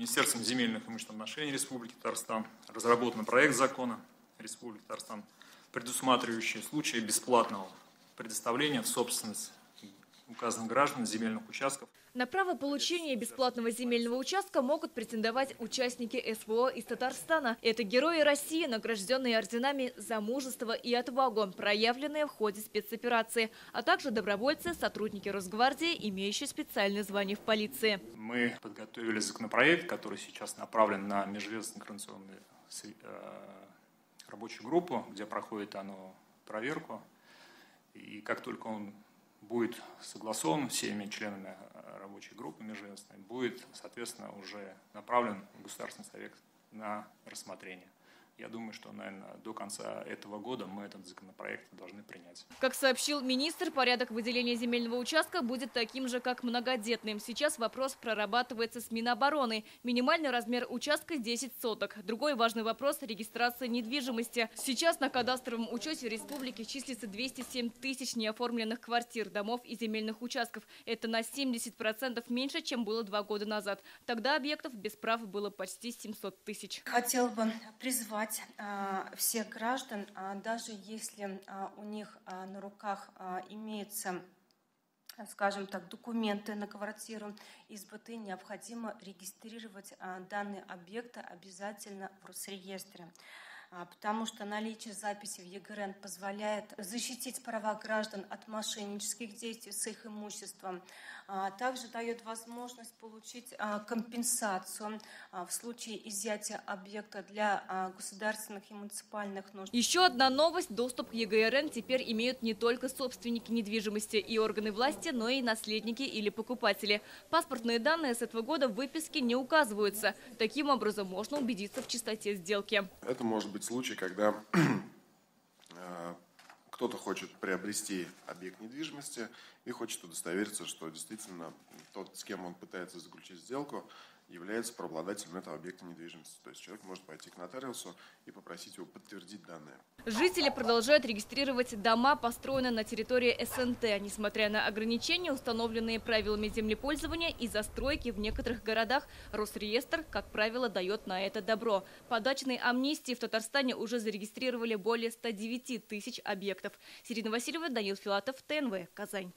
Министерством земельных и имущественных отношений Республики Татарстан разработан проект закона Республики Татарстан, предусматривающий случаи бесплатного предоставления в собственность указанных граждан земельных участков. На право получения бесплатного земельного участка могут претендовать участники СВО из Татарстана. Это герои России, награжденные орденами за мужество и отвагу, проявленные в ходе спецоперации, а также добровольцы, сотрудники Росгвардии, имеющие специальное звание в полиции. Мы подготовили законопроект, который сейчас направлен на межведомственную координационную рабочую группу, где проходит оно проверку. И как только он будет согласован всеми членами рабочей группы межведомственной, будет, соответственно, уже направлен в Государственный совет на рассмотрение. Я думаю, что, наверное, до конца этого года мы этот законопроект должны принять. Как сообщил министр, порядок выделения земельного участка будет таким же, как многодетным. Сейчас вопрос прорабатывается с Минобороны. Минимальный размер участка – 10 соток. Другой важный вопрос – регистрация недвижимости. Сейчас на кадастровом учете в республике числится 207 тысяч неоформленных квартир, домов и земельных участков. Это на 70% меньше, чем было 2 года назад. Тогда объектов без прав было почти 700 тысяч. Хотела бы призвать всех граждан, даже если у них на руках имеются, скажем так, документы на квартиру из БТ, необходимо регистрировать данные объекты обязательно в Росреестре. Потому что наличие записи в ЕГРН позволяет защитить права граждан от мошеннических действий с их имуществом. Также дает возможность получить компенсацию в случае изъятия объекта для государственных и муниципальных нужд. Еще одна новость. Доступ к ЕГРН теперь имеют не только собственники недвижимости и органы власти, но и наследники или покупатели. Паспортные данные с этого года в выписке не указываются. Таким образом, можно убедиться в чистоте сделки. Это может быть случай, когда кто-то хочет приобрести объект недвижимости и хочет удостовериться, что действительно тот, с кем он пытается заключить сделку, является правообладателем этого объекта недвижимости. То есть человек может пойти к нотариусу и попросить его подтвердить данные. Жители продолжают регистрировать дома, построенные на территории СНТ, несмотря на ограничения, установленные правилами землепользования и застройки в некоторых городах. Росреестр, как правило, дает на это добро. По дачной амнистии в Татарстане уже зарегистрировали более 109 тысяч объектов. Сирина Васильева, Данил Филатов, ТНВ, Казань.